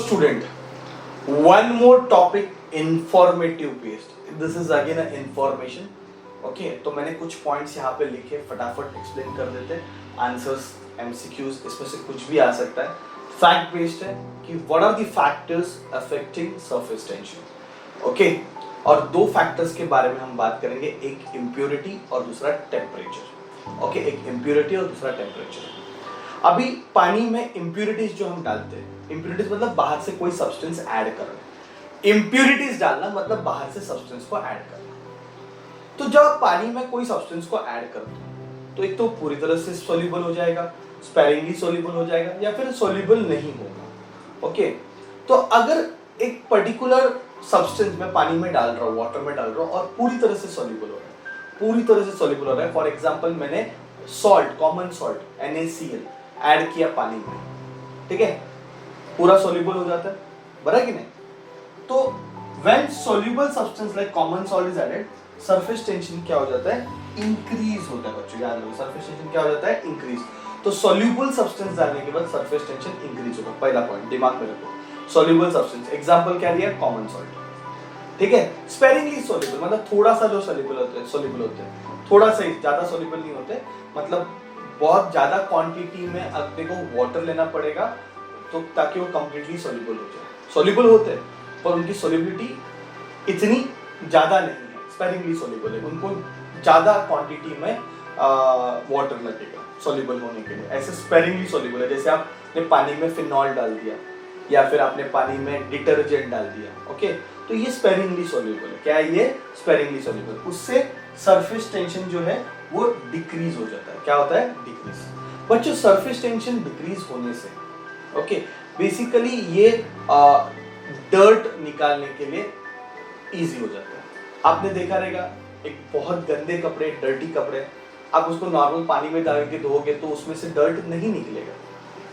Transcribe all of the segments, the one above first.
student, one more topic, informative based. This is again an information. Okay तो मैंने कुछ points यहाँ पे लिखे, फटाफट एक्सप्लेन कर देते हैं. आंसर्स एमसीक्यूज इसमें से कुछ भी आ सकता है. फैक्ट बेस्ड है कि what are the factors affecting surface tension. Okay और दो फैक्टर्स के बारे में हम बात करेंगे, एक इम्प्योरिटी और दूसरा टेम्परेचर. ओके एक इम्प्योरिटी और दूसरा टेम्परेचर. अभी पानी में इम्प्योरिटीज जो हम डालते हैं, इम्प्योरिटीज मतलब बाहर से कोई सब्सटेंस ऐड कर रहे हैं. इम्प्योरिटीज डालना मतलब बाहर से सब्सटेंस को ऐड करना. तो जब आप पानी में कोई सब्सटेंस को ऐड करते हो तो एक तो पूरी तरह से सोल्यूबल हो जाएगा, स्पेरिंगली सोल्यूबल हो जाएगा या फिर सोल्यूबल नहीं होगा. ओके तो अगर एक पर्टिकुलर सब्सटेंस मैं पानी में डाल रहा हूँ, वाटर में डाल रहा हूँ और पूरी तरह से सोल्यूबल हो रहा है, पूरी तरह से सोल्यूबल हो रहा है. फॉर एग्जांपल मैंने salt, common salt NaCl add किया पानी में, ठीक है, पूरा सोल्यूबल हो जाता है, बराबर कि नहीं. तो when soluble substance like common salt is added, surface tension क्या हो जाता है, इंक्रीज होता है. बच्चों याद रखो, सरफेस टेंशन क्या हो जाता है, इंक्रीज. तो सोल्यूबल सब्सटेंस डालने के बाद सरफेस टेंशन इंक्रीज होगा. पहला पॉइंट दिमाग में रखो, सोल्यूबल सब्सटेंस. एग्जांपल क्या दिया, कॉमन सॉल्ट, ठीक है. स्पेरिंगली सोल्यूबल मतलब थोड़ा सा जो सोल्यूबल होते हैं, थोड़ा सा ही, ज्यादा सोल्यूबल नहीं होते. मतलब बहुत ज्यादा क्वांटिटी में अपने को वाटर लेना पड़ेगा तो ताकि वो कंप्लीटली सोल्यूबल हो जाए. सोल्यूबल होते हैं पर उनकी सोल्यूबिलिटी इतनी ज्यादा नहीं है. स्पेरिंगली सोल्यूबल है, उनको ज्यादा क्वांटिटी में वाटर लगेगा सोल्यूबल होने के लिए. ऐसे स्पेरिंगली सोल्यूबल है, जैसे आपने पानी में फिनॉल डाल दिया या फिर आपने पानी में डिटर्जेंट डाल दिया. ओके तो ये स्पेरिंगली सोल्यूबल है. क्या है ये, स्पेरिंगली सोल्यूबल. उससे सरफेस टेंशन जो है वो डिक्रीज हो जाता है. क्या होता है, डिक्रीज. बच्चों सरफेस टेंशन डिक्रीज होने से ओके बेसिकली ये डर्ट निकालने के लिए इजी हो जाता है. आपने देखा रहेगा एक बहुत गंदे कपड़े, डर्टी कपड़े, आप उसको नॉर्मल पानी में डाल के धोगे तो उसमें से डर्ट नहीं निकलेगा,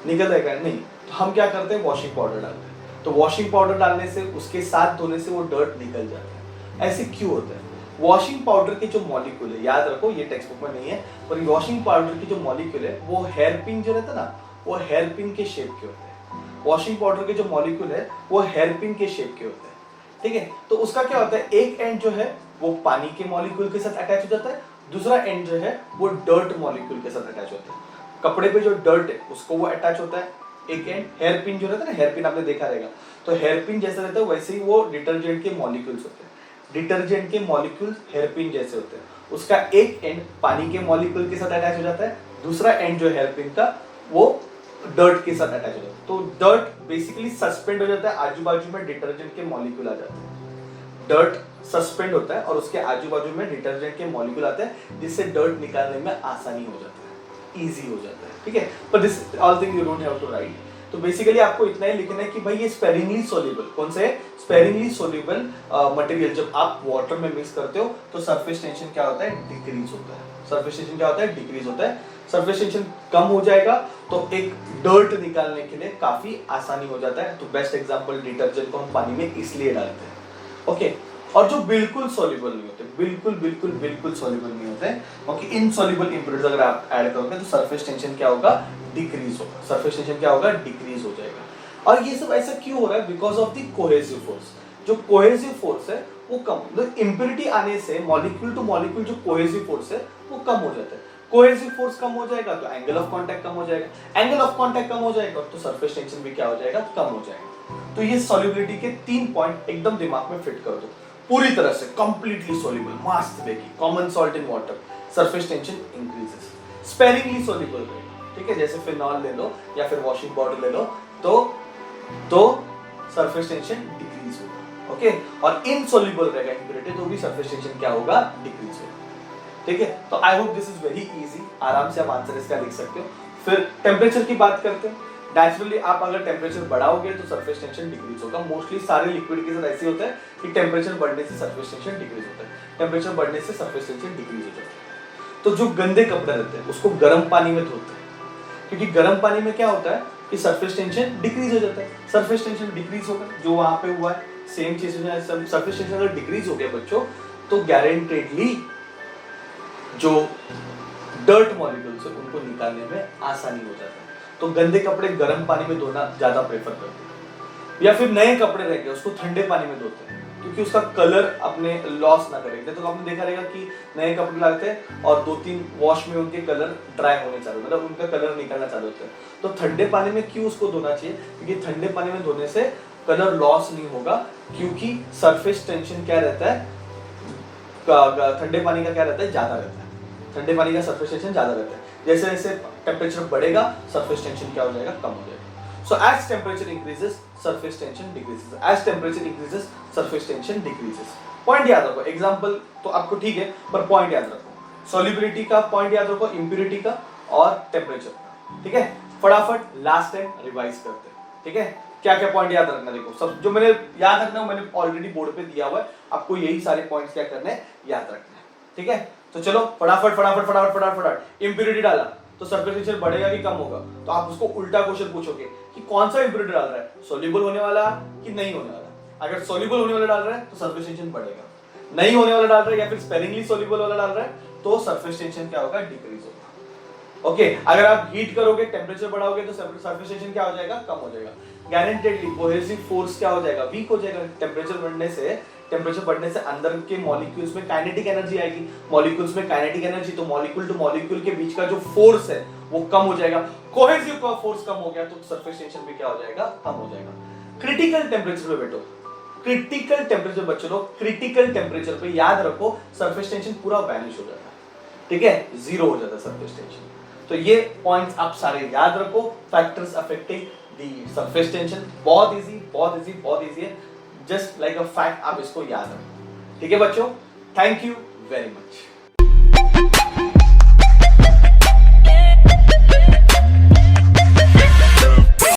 निकलेगा नहीं. तो हम क्या करते हैं, वॉशिंग पाउडर डालते हैं. तो वॉशिंग पाउडर डालने से, उसके साथ धोने से वो डर्ट निकल जाता है. ऐसे क्यों होता है, वॉशिंग पाउडर के जो मॉलिक्यूल है, याद रखो ये टेक्स्ट बुक में नहीं है, पर वॉशिंग पाउडर की जो मॉलिक्यूल है वो हेयर पिन जो रहता है ना, वो हेयर पिन के शेप के होते हैं. वॉशिंग पाउडर के जो मॉलिक्यूल है वो हेयर पिन के शेप के होते हैं, ठीक है. तो उसका क्या होता है, एक एंड जो है वो पानी के मॉलिक्यूल के साथ अटैच हो जाता है, दूसरा एंड जो है वो डर्ट मॉलिक्यूल के साथ अटैच होता है. कपड़े पे जो डर्ट है उसको वो अटैच होता है एक एंड. हेयर पिन जो रहता है ना, हेयर पिन आपने देखा रहेगा, तो हेयर पिन जैसा रहता है वैसे ही वो डिटर्जेंट के मॉलिक्यूल्स होते हैं. डिटर्जेंट के मॉलिक्यूल्स हेयर पिन जैसे होते हैं. उसका एक एंड पानी के मॉलिक्यूल के साथ अटैच हो जाता है, दूसरा एंड जो हेयर पिन का वो डर्ट के साथ अटैच हो जाता है. तो डर्ट बेसिकली सस्पेंड हो जाता है, आजू बाजू में डिटर्जेंट के मॉलिक्यूल आ जाते हैं. डर्ट सस्पेंड होता है और उसके आजू बाजू में डिटर्जेंट के मॉलिक्यूल आते हैं, जिससे डर्ट निकालने में आसानी हो जाता है, इजी हो जाता है, ठीक है. पर this all thing you don't have to write. तो बेसिकली आपको इतना ही लिखना है कि भाई ये स्पेरिंगली सोल्यूबल, कौन से स्पेरिंगली सोल्यूबल मटेरियल जब आप वाटर में मिक्स करते हो तो सरफेस टेंशन क्या होता है, डिक्रीज होता है. सरफेस टेंशन क्या होता है, डिक्रीज होता है. सरफेस टेंशन कम हो जाएगा तो एक डर्ट निकालने के लिए काफी आसानी हो जाता है. तो बेस्ट एग्जांपल, डिटर्जेंट को हम पानी में इसलिए डालते हैं. ओके और जो बिल्कुल सॉल्युबल नहीं होते, बिल्कुल सॉल्युबल नहीं होते, ओके इनसॉल्युबल इम्प्योरिटीज अगर आप ऐड करोगे तो सरफेस टेंशन क्या होगा, डिक्रीज होगा. सरफेस टेंशन क्या होगा, डिक्रीज हो जाएगा. और ये सब ऐसा क्यों हो रहा है, because of the cohesive force. जो कोहेसिव फोर्स है वो कम, मतलब इम्प्योरिटी आने से मॉलिक्यूल टू मॉलिक्यूल जो कोहेसिव फोर्स है वो कम हो जाता है. कोहेसिव फोर्स कम हो जाएगा तो एंगल ऑफ कांटेक्ट कम हो जाएगा, एंगल ऑफ कांटेक्ट कम हो जाएगा तो सरफेस टेंशन भी क्या हो जाएगा, कम हो जाएगा. तो ये सॉल्युबिलिटी के 3 पॉइंट एकदम दिमाग में फिट कर दो. पूरी तरह से कंप्लीटली सोल्यूबल, मास्क देखिए, common salt in water, surface tension increases. Sparingly soluble रहेगा, ठीक है, जैसे फिनॉल ले लो या फिर वॉशिंग पाउडर ले लो तो सरफेस टेंशन डिक्रीज होगा. ओके और इनसॉल्युबल रहेगा इम्प्योरिटी तो भी सरफेस टेंशन क्या होगा, डिक्रीज होगा. ठीक है, तो I hope this is very easy. आराम से आप आंसर इसका लिख सकते हो. फिर टेम्परेचर की बात करते हैं. नेचुरली आप अगर टेम्परेचर बढ़ाओगे तो सरफेस टेंशन डिक्रीज होगा. मोस्टली सारे लिक्विड के साथ ऐसे होता है कि टेम्परेचर बढ़ने से सरफेस टेंशन डिक्रीज होता है, टेम्परेचर बढ़ने से सरफेस टेंशन डिक्रीज हो जाता है. तो जो गंदे कपड़े रहते हैं उसको गर्म पानी में धोते हैं, क्योंकि गर्म पानी में क्या होता है कि सरफेस टेंशन डिक्रीज हो जाता है. सरफेस टेंशन डिक्रीज होगा, जो वहां पे हुआ है सेम चीज हो जाए. सरफेस टेंशन अगर डिक्रीज हो गया बच्चों तो गारंटेडली जो डर्ट मॉलिक्यूल्स है उनको निकालने में आसानी हो जाता है. तो गंदे कपड़े गर्म पानी में धोना ज्यादा प्रेफर करते हैं. या फिर नए कपड़े रह गए उसको ठंडे पानी में धोते हैं क्योंकि उसका कलर अपने लॉस ना करे। तो आपने देखा रहेगा कि नए कपड़े लाते हैं और 2-3 वॉश में उनके कलर ड्राई होने चालू, मतलब उनका कलर निकलना चालू होता है। तो ठंडे पानी में क्यों उसको धोना चाहिए? क्योंकि ठंडे पानी में धोने से कलर लॉस नहीं होगा, क्योंकि सरफेस टेंशन क्या रहता है, ठंडे पानी का क्या रहता है, ज्यादा रहता है। ठंडे पानी का सरफेस टेंशन ज्यादा रहता है। जैसे जैसे टेम्परेचर बढ़ेगा सरफेस टेंशन क्या हो जाएगा, कम हो जाएगा। So as temperature increases, surface tension decreases. As temperature increases, surface tension decreases. Point याद रखो, एग्जांपल तो आपको ठीक है पर पॉइंट याद रखो। सॉल्युबिलिटी का पॉइंट याद रखो, इम्प्योरिटी का और टेम्परेचर का, ठीक है। फटाफट लास्ट टाइम रिवाइज करते हैं, ठीक है। क्या क्या पॉइंट याद रखना, देखो सब जो मैंने याद रखना है मैंने ऑलरेडी बोर्ड पे दिया हुआ है, आपको यही सारे पॉइंट्स क्या करने हैं, याद रखना है, ठीक है। तो चलो फटाफट फटाफट फटाफट फटाफट फटाफट इम्प्योरिटी डाला तो सरफेस टेंशन बढ़ेगा कि कम होगा? तो आप उसको उल्टा क्वेश्चन पूछोगे कि कौन सा इम्प्योरिटी डाल रहा है, सॉल्युबल होने वाला कि नहीं होने वाला। अगर सॉल्युबल होने वाला डाल रहा है तो सरफेस टेंशन बढ़ेगा, नहीं होने वाला डाल रहा है या फिर स्पेरिंगली सॉल्युबल वाला डाल रहा है तो सरफेस टेंशन क्या होगा, डिक्रीज होगा। ओके, अगर आप हीट करोगे, टेम्परेचर बढ़ाओगे तो सरफेस टेंशन क्या हो जाएगा, कम हो जाएगा। गारंटेडली कोहेसिव फोर्स क्या हो जाएगा, वीक हो जाएगा। टेम्परेचर बढ़ने से अंदर के मॉलिक्यूल्स में काइनेटिक एनर्जी आएगी। मॉलिक्यूल्स में काइनेटिक एनर्जी, तो मॉलिक्यूल टू मॉलिक्यूल के बीच का जो फोर्स है वो कम हो जाएगा। कोहेसिव का फोर्स कम हो गया तो सरफेस टेंशन भी क्या हो जाएगा, कम हो जाएगा। क्रिटिकल टेम्परेचर पे बैठो, क्रिटिकल टेम्परेचर बच्चों लोग, क्रिटिकल टेम्परेचर पे याद रखो सरफेस टेंशन पूरा वैनिश हो जाता है, ठीक है, जीरो हो जाता है सरफेस टेंशन। तो ये पॉइंट्स आप सारे याद रखो, factors affecting the surface tension. बहुत इजी, बहुत इजी, बहुत इजी है, जस्ट लाइक अ फैक्ट, आप इसको याद रखो, ठीक है बच्चों। Thank you very much.